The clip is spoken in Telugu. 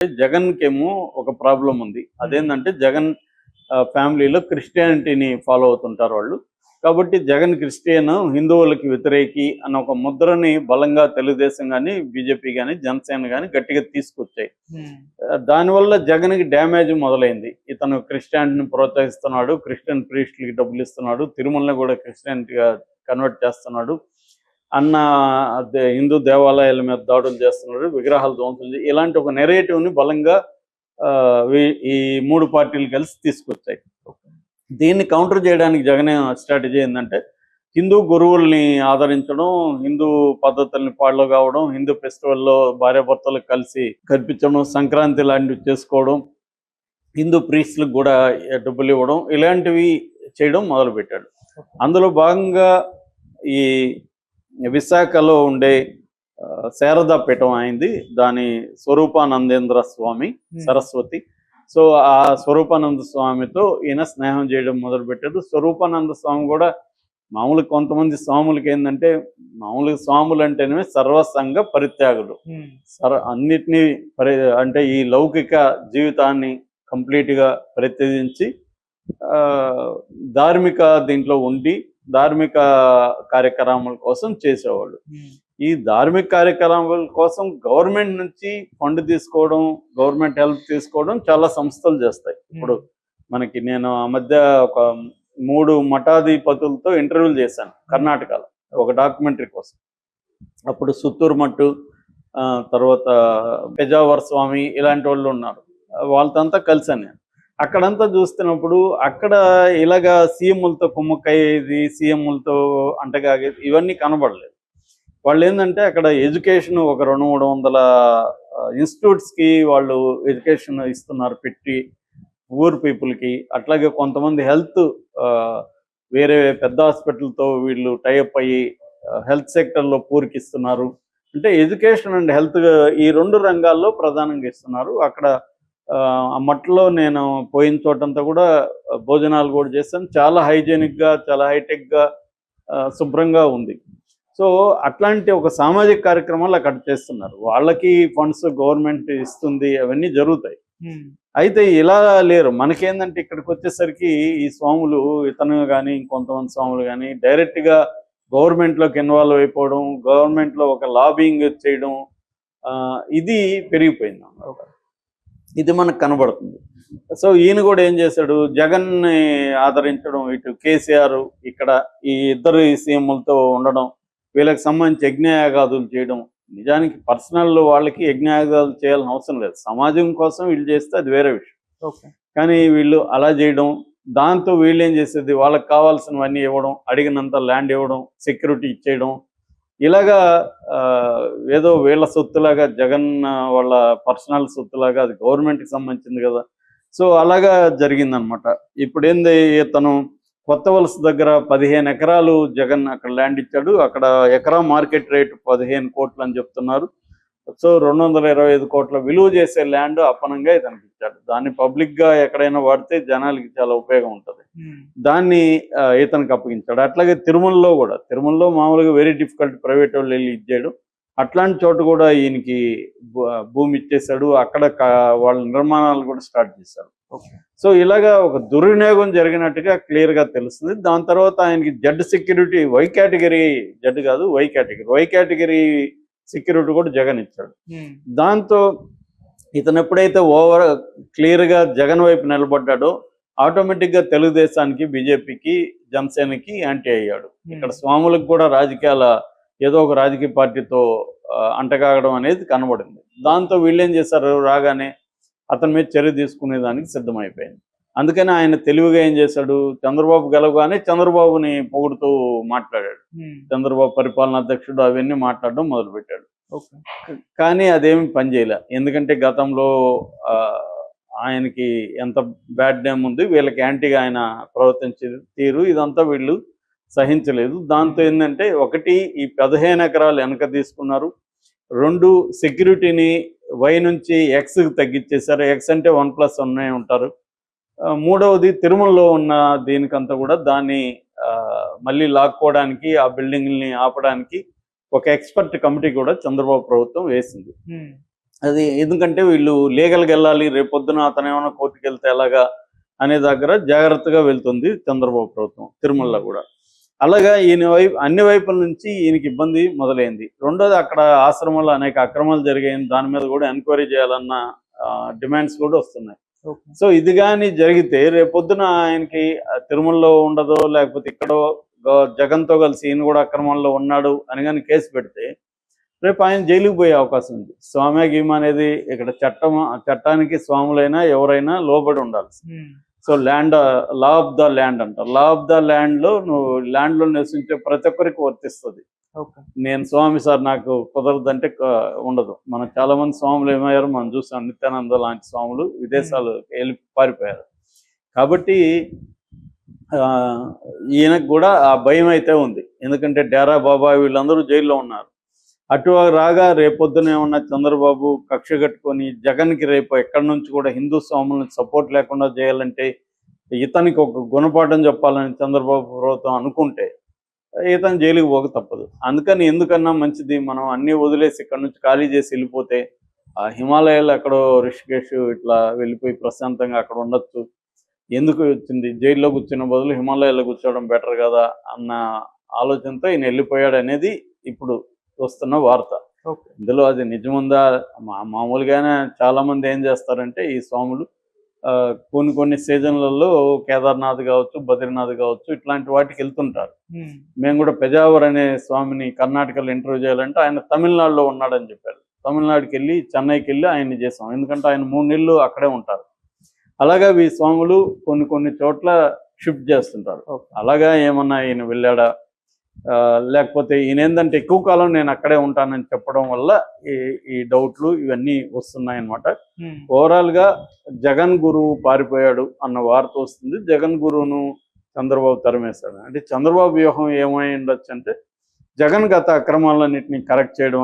జగన్‌కేమో ఒక ప్రాబ్లమ్ ఉంది. అదేంటంటే జగన్ ఫ్యామిలీలో క్రిస్టియానిటీని ఫాలో అవుతుంటారు వాళ్ళు. కాబట్టి జగన్ క్రిస్టియన్, హిందువులకి వ్యతిరేకి అన్న ఒక ముద్రని బలంగా తెలుగుదేశం గాని, బీజేపీ గాని, జనసేన గాని గట్టిగా తీసుకొచ్చాయి. దానివల్ల జగన్‌కి డ్యామేజ్ మొదలైంది. ఇతను క్రిస్టియానిటీని ప్రోత్సహిస్తున్నాడు, క్రిస్టియన్ ప్రీస్టులకి డబ్బులిస్తున్నాడు, తిరుమలని కూడా క్రిస్టియానిటీగా కన్వర్ట్ చేస్తున్నాడు. హిందూ దేవాలయాల మీద దాడులు చేస్తున్నాడు, విగ్రహాలు ధ్వంసం ఇలాంటి ఒక నెరేటివ్ని బలంగా ఈ 3 పార్టీలు కలిసి తీసుకొచ్చాయి. దీన్ని కౌంటర్ చేయడానికి జగన్ స్ట్రాటజీ ఏంటంటే హిందూ గురువుల్ని ఆదరించడం, హిందూ పద్ధతుల్ని ఫాలో కావడం, హిందూ ఫెస్టివల్లో భార్యాభర్తలు కలిసి కల్పించడం, సంక్రాంతి లాంటివి చేసుకోవడం, హిందూ ప్రీస్టులకు కూడా డబ్బులు ఇవ్వడం, ఇలాంటివి చేయడం మొదలుపెట్టాడు. అందులో భాగంగా ఈ విశాఖలో ఉండే శారదా పీఠం అయింది, దాని స్వరూపానందేంద్ర స్వామి సరస్వతి. సో ఆ స్వరూపానంద స్వామితో ఈయన స్నేహం చేయడం మొదలుపెట్టాడు. స్వరూపానంద స్వామి కూడా మామూలు కొంతమంది స్వాములకి ఏంటంటే, మామూలుగా స్వాములు అంటేనే సర్వసంగ పరిత్యాగులు, అన్నిటినీ అంటే ఈ లౌకిక జీవితాన్ని కంప్లీట్గా పరిత్యజించి ధార్మిక దీంట్లో ఉండి ధార్మిక కార్యక్రమాల కోసం చేసేవాళ్ళు. ఈ ధార్మిక కార్యక్రమాల కోసం గవర్నమెంట్ నుంచి ఫండ్ తీసుకోవడం, గవర్నమెంట్ హెల్ప్ తీసుకోవడం చాలా సంస్థలు చేస్తాయి. ఇప్పుడు మనకి నేను ఆ మధ్య ఒక 3 మఠాధిపతులతో ఇంటర్వ్యూలు చేశాను కర్ణాటకలో ఒక డాక్యుమెంటరీ కోసం. అప్పుడు సుత్తూరు మట్టు, తర్వాత పెజావర్ స్వామి ఇలాంటి వాళ్ళు ఉన్నారు. వాళ్ళతో కలిసాను నేను. అక్కడంతా చూస్తున్నప్పుడు అక్కడ ఇలాగా సీఎంలతో కుమ్మక్కయ్యేది, సీఎంలతో అంటగాగేది ఇవన్నీ కనబడలేదు. వాళ్ళు ఏంటంటే అక్కడ ఎడ్యుకేషన్ ఒక 200-300 ఇన్స్టిట్యూట్స్కి వాళ్ళు ఎడ్యుకేషన్ ఇస్తున్నారు పెట్టి పూర్ పీపుల్కి. అట్లాగే కొంతమంది హెల్త్ వేరే పెద్ద హాస్పిటల్తో వీళ్ళు టైఅప్ అయ్యి హెల్త్ సెక్టర్లో పూర్కి ఇస్తున్నారు. అంటే ఎడ్యుకేషన్ అండ్ హెల్త్ ఈ 2 రంగాల్లో ప్రధానంగా ఇస్తున్నారు. అక్కడ ఆ మట్లో నేను పోయిన చోటంతా కూడా భోజనాలు కూడా చేశాను. చాలా హైజీనిక్గా, చాలా హైటెక్గా, శుభ్రంగా ఉంది. సో అట్లాంటి ఒక సామాజిక కార్యక్రమాలు అక్కడ చేస్తున్నారు. వాళ్ళకి ఫండ్స్ గవర్నమెంట్ ఇస్తుంది, అవన్నీ జరుగుతాయి. అయితే ఇలా లేరు. మనకేందంటే ఇక్కడికి వచ్చేసరికి ఈ స్వాములు, ఇతను కానీ ఇంకొంతమంది స్వాములు కానీ డైరెక్ట్గా గవర్నమెంట్లోకి ఇన్వాల్వ్ అయిపోవడం, గవర్నమెంట్లో ఒక లాబింగ్ చేయడం, ఇది పెరిగిపోయింది. ఇది మనకు కనబడుతుంది. సో ఈయన కూడా ఏం చేశాడు, జగన్ని ఆదరించడం, ఇటు కేసీఆర్ ఇక్కడ ఈ ఇద్దరు సీఎంలతో ఉండడం, వీళ్ళకి సంబంధించి యజ్ఞయాగాదులు చేయడం. నిజానికి పర్సనల్ వాళ్ళకి యజ్ఞయాగాదులు చేయాల్సిన అవసరం లేదు, సమాజం కోసం వీళ్ళు చేస్తే అది వేరే విషయం. కానీ వీళ్ళు అలా చేయడం, దాంతో వీళ్ళు ఏం చేసేది, వాళ్ళకి కావాల్సినవన్నీ ఇవ్వడం, అడిగినంత ల్యాండ్ ఇవ్వడం, సెక్యూరిటీ ఇచ్చేయడం, ఇలాగా ఏదో వీళ్ళ సొత్తులాగా, జగన్ వాళ్ళ పర్సనల్ సొత్తులాగా, అది గవర్నమెంట్కి సంబంధించింది కదా. సో అలాగా జరిగిందనమాట. ఇప్పుడు ఏంది, తను కొత్త వలస దగ్గర 15 ఎకరాలు జగన్ అక్కడ ల్యాండ్ ఇచ్చాడు. అక్కడ ఎకరా మార్కెట్ రేటు 15 కోట్లు అని చెప్తున్నారు. సో 225 కోట్ల విలువ చేసే ల్యాండ్ అప్పనంగా ఇతనికి ఇచ్చాడు. దాన్ని పబ్లిక్గా ఎక్కడైనా వాడితే జనాలకి చాలా ఉపయోగం ఉంటుంది. దాన్ని ఇతనికి అప్పగించాడు. అట్లాగే తిరుమలలో కూడా, తిరుమలలో మామూలుగా వెరీ డిఫికల్ట్, ప్రైవేట్ వాళ్ళు వెళ్ళి ఇచ్చాడు. అట్లాంటి చోట కూడా ఈయనకి భూమి ఇచ్చేశాడు. అక్కడ వాళ్ళ నిర్మాణాలు కూడా స్టార్ట్ చేశారు. సో ఇలాగా ఒక దుర్వినియోగం జరిగినట్టుగా క్లియర్గా తెలుస్తుంది. దాని తర్వాత ఆయనకి Z security, why category, Z కాదు వై కేటగిరీ సెక్యూరిటీ కూడా జగన్ ఇచ్చాడు. దాంతో ఇతను ఎప్పుడైతే క్లియర్గా జగన్ వైపు నిలబడ్డాడో ఆటోమేటిక్గా తెలుగుదేశానికి, బీజేపీకి, జనసేనకి యాంటీ అయ్యాడు. ఇక్కడ స్వాములకు కూడా ఏదో ఒక రాజకీయ పార్టీతో అంటగాగడం అనేది కనబడింది. దాంతో వీళ్ళేం చేశారు, రాగానే అతని మీద చర్య తీసుకునేదానికి సిద్ధమైపోయింది. అందుకని ఆయన తెలివిగా ఏం చేశాడు, చంద్రబాబు గెలవగానే చంద్రబాబుని పొగుడుతూ మాట్లాడాడు. చంద్రబాబు పరిపాలనా అధ్యక్షుడు అవన్నీ మాట్లాడడం మొదలుపెట్టాడు. కానీ అదేమి పనిచేయలే. ఎందుకంటే గతంలో ఆయనకి ఎంత బ్యాడ్ నేమ్ ఉంది, వీళ్ళకి యాంటీగా ఆయన ప్రవర్తించే తీరు ఇదంతా వీళ్ళు సహించలేదు. దాంతో ఏంటంటే, ఒకటి ఈ 15 ఎకరాలు వెనక తీసుకున్నారు, 2 సెక్యూరిటీని వై నుంచి ఎక్స్కి తగ్గించేశారు. ఎక్స్ అంటే 1+1 ఉంటారు. మూడవది తిరుమలలో ఉన్న దీనికంతా కూడా దాన్ని మళ్ళీ లాక్కోవడానికి, ఆ బిల్డింగ్ని ఆపడానికి ఒక ఎక్స్పర్ట్ కమిటీ కూడా చంద్రబాబు ప్రభుత్వం వేసింది. అది ఎందుకంటే వీళ్ళు లీగల్గా వెళ్ళాలి, రేపొద్దున అతను ఏమైనా కోర్టుకు వెళ్తే ఎలాగా అనే దగ్గర జాగ్రత్తగా వెళ్తుంది చంద్రబాబు ప్రభుత్వం తిరుమలలో కూడా. అలాగా ఈయన వైపు అన్ని వైపుల నుంచి ఈయనకి ఇబ్బంది మొదలైంది. రెండోది అక్కడ ఆశ్రమంలో అనేక అక్రమాలు జరిగాయని దాని మీద కూడా ఎంక్వైరీ చేయాలన్న డిమాండ్స్ కూడా వస్తున్నాయి. సో ఇది కానీ జరిగితే రేపొద్దున ఆయనకి తిరుమలలో ఉండదో లేకపోతే ఇక్కడో జగన్తో కలిసి ఈయన కూడా అక్రమంలో ఉన్నాడు అని కానీ కేసు పెడితే రేపు ఆయన జైలుకి పోయే అవకాశం ఉంది. స్వామ్య గీమ అనేది ఇక్కడ చట్టానికి స్వాములైనా ఎవరైనా లోబడి ఉండాలి. So land law of the land అంటారు. లా ఆఫ్ ద ల్యాండ్లో నువ్వు ల్యాండ్లో నివసించే ప్రతి ఒక్కరికి వర్తిస్తుంది. నేను స్వామి సార్ నాకు కుదరదంటే ఉండదు. మనం చాలా మంది స్వాములు ఏమయ్యారు మనం చూసాం. నిత్యానంద లాంటి స్వాములు విదేశాలు వెళ్ళి పారిపోయారు. కాబట్టి ఈయనకు కూడా ఆ భయం అయితే ఉంది. ఎందుకంటే డేరా బాబా వీళ్ళందరూ జైల్లో ఉన్నారు. అటు రాగా రేపొద్దున ఏమన్నా చంద్రబాబు కక్ష కట్టుకొని జగన్కి రేపు ఎక్కడి నుంచి కూడా హిందూ స్వాములను సపోర్ట్ లేకుండా చేయాలంటే ఇతనికి ఒక గుణపాఠం చెప్పాలని చంద్రబాబు ప్రభుత్వం అనుకుంటే ఇతను జైలుకి పోక తప్పదు. అందుకని ఎందుకన్నా మంచిది మనం అన్నీ వదిలేసి ఇక్కడ నుంచి ఖాళీ చేసి వెళ్ళిపోతే ఆ హిమాలయాలు ఎక్కడో రిషికేష్ ఇట్లా వెళ్ళిపోయి ప్రశాంతంగా అక్కడ ఉండొచ్చు. ఎందుకు వచ్చింది జైల్లో కూర్చున్న బదులు హిమాలయాల్లో కూర్చోవడం బెటర్ కదా అన్న ఆలోచనతో ఈయన వెళ్ళిపోయాడు అనేది ఇప్పుడు వస్తున్న వార్త. ఇందులో అది నిజముందా? మామూలుగానే చాలా మంది ఏం చేస్తారంటే ఈ స్వాములు కొన్ని సీజన్లలో కేదార్నాథ్ కావచ్చు, బద్రీనాథ్ కావచ్చు ఇట్లాంటి వాటికి వెళ్తుంటారు. మేము కూడా పెజావర్ అనే స్వామిని కర్ణాటకలో ఇంటర్వ్యూ చేయాలంటే ఆయన తమిళనాడులో ఉన్నాడని చెప్పారు. తమిళనాడుకి వెళ్ళి చెన్నైకి వెళ్ళి ఆయన్ని చేసాం. ఎందుకంటే ఆయన 3 నెలలు అక్కడే ఉంటారు. అలాగా ఈ స్వాములు కొన్ని చోట్ల షిఫ్ట్ చేస్తుంటారు. అలాగా ఏమన్నా ఈయన వెళ్ళాడా లేకపోతే ఈయన ఏంటంటే ఎక్కువ కాలం నేను అక్కడే ఉంటానని చెప్పడం వల్ల ఈ డౌట్లు ఇవన్నీ వస్తున్నాయన్నమాట. ఓవరాల్ గా జగన్ గురువు పారిపోయాడు అన్న వార్త వస్తుంది. జగన్ గురువును చంద్రబాబు తరిమేశాడు. అంటే చంద్రబాబు వ్యూహం ఏమై ఉండొచ్చు అంటే జగన్ గత అక్రమాలన్నింటినీ కరెక్ట్ చేయడం